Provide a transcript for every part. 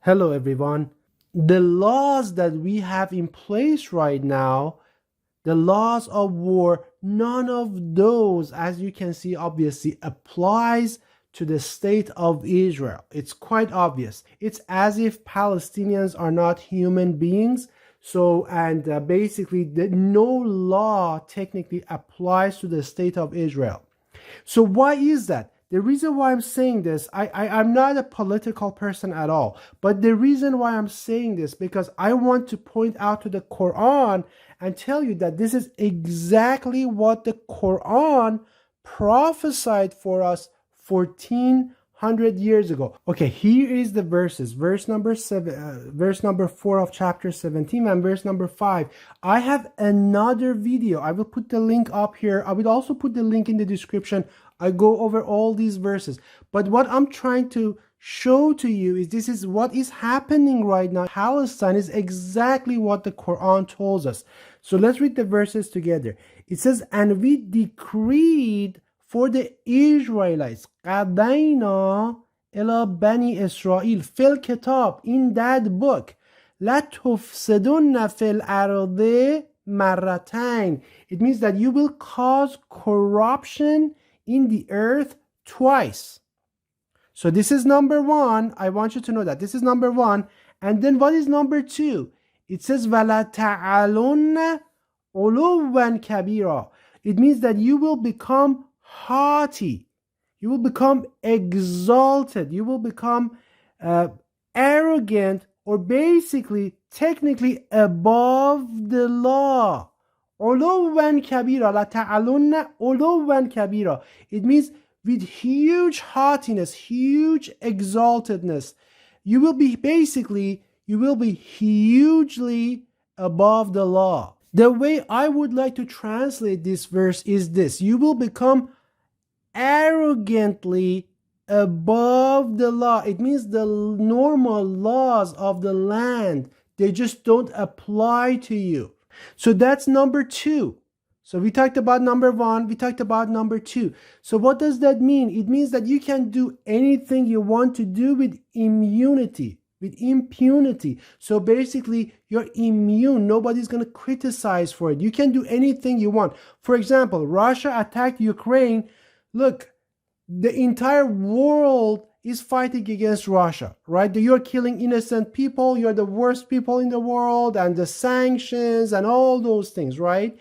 Hello, everyone. The laws that we have in place right now, the laws of war, none of those, as you can see, obviously applies to the state of Israel. It's quite obvious. It's as if Palestinians are not human beings. Basically, no law technically applies to the state of Israel. So why is that? The reason why I'm saying this, I'm not a political person at all, but the reason why I'm saying this, because I want to point out to the Quran and tell you that this is exactly what the Quran prophesied for us 1400 years ago. Okay, here is the verses. Verse number 4 of chapter 17 and verse number 5. I have another video. I will put the link up here. I will also put the link in the description. I go over all these verses. But what I'm trying to show to you is this is what is happening right now. Palestine is exactly what the Quran tells us. So let's read the verses together. It says, and we decreed for the Israelites, قَدَيْنَا إِلَى بَنِي إِسْرَائِيل فِي الْكِتَابِ, in that book, لَتُفْسِدُنَّ فِي الْأَرْضِ مَرَّتَيْنِ. It means that you will cause corruption in the earth twice. So this is number one. I want you to know that this is number one. And then what is number two? It says وَلَا تَعَلُنَّ عُلُوًّا كَبِيرًا. It means that you will become haughty, you will become exalted, you will become arrogant, or basically technically above the law. عُلُوًّا كَبِيرًا, لَا تَعَلُنَّ عُلُوًّا كَبِيرًا. It means with huge haughtiness, huge exaltedness. You will be hugely above the law. The way I would like to translate this verse is this: you will become arrogantly above the law. It means the normal laws of the land, they just don't apply to you. So that's number two. So we talked about number one, we talked about number two. So what does that mean? It means that you can do anything you want to do with immunity. With impunity. So basically, you're immune. Nobody's going to criticize for it. You can do anything you want. For example, Russia attacked Ukraine. Look, the entire world is fighting against Russia, right? You're killing innocent people. You're the worst people in the world, and the sanctions and all those things, right?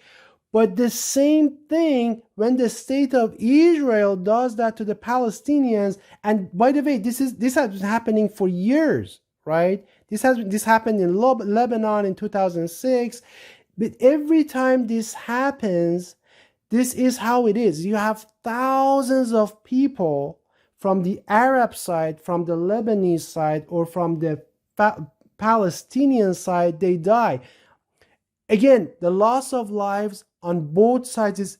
But the same thing when the state of Israel does that to the Palestinians. And by the way, this has been happening for years, right? This happened in Lebanon in 2006. But every time this happens, this is how it is. You have thousands of people from the Arab side, from the Lebanese side, or from the Palestinian side, they die. Again, the loss of lives on both sides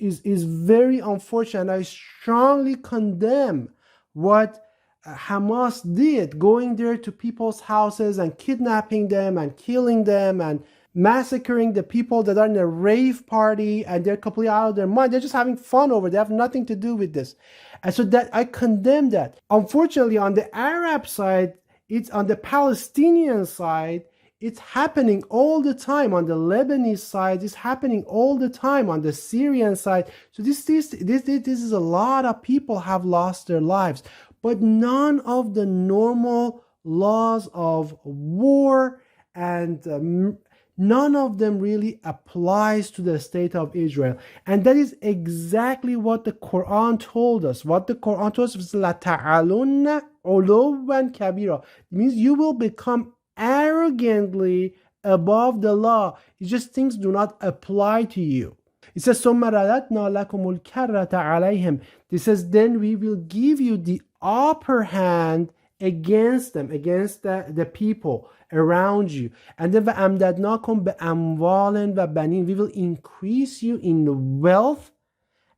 is very unfortunate. I strongly condemn what Hamas did, going there to people's houses and kidnapping them and killing them and massacring the people that are in a rave party, and they're completely out of their mind. They're just having fun over it. They have nothing to do with this. And so that I condemn that. Unfortunately, on the Arab side, it's on the Palestinian side, it's happening all the time. On the Lebanese side, it's happening all the time. On the Syrian side, so this is a lot of people have lost their lives. But none of the normal laws of war and none of them really applies to the state of Israel. And that is exactly what the Quran told us. What the Quran told us was لَتَعَلُنَّ عُلُوًّا كَبِيرًا. It means you will become arrogantly above the law. It's just things do not apply to you. It says, ثُمَّ رَدَدْنَا لَكُمُ الْكَرَّةَ عَلَيْهِمْ. This says, then we will give you the upper hand against them, against the people around you. And then وَأَمْدَدْنَاكُمْ بِأَمْوَالٍ وَبَنِينَ. We will increase you in wealth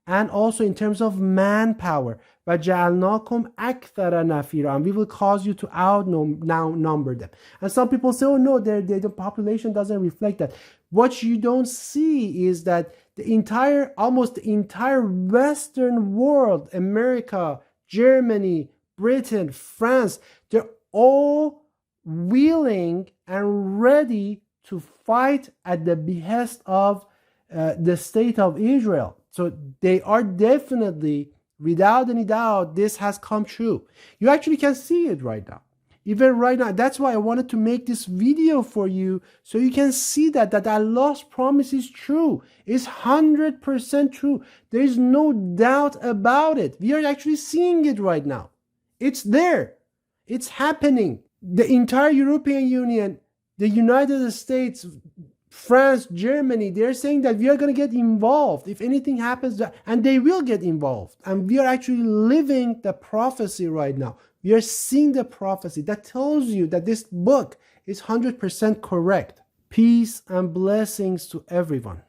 and also in terms of manpower. وَجَعَلْنَاكُمْ أَكْثَرَ نَفِيرًا. And we will cause you to outnumber them. And some people say, oh no, the population doesn't reflect that. What you don't see is that almost the entire Western world, America, Germany, Britain, France, they're all willing and ready to fight at the behest of the state of Israel. So they are definitely, without any doubt, this has come true. You actually can see it right now. Even right now, that's why I wanted to make this video for you, so you can see that Allah's promise is true. It's 100% true. There is no doubt about it. We are actually seeing it right now. It's there. It's happening. The entire European Union, the United States, France, Germany, they're saying that we are going to get involved if anything happens, and they will get involved. And we are actually living the prophecy right now. We are seeing the prophecy that tells you that this book is 100% correct. Peace and blessings to everyone.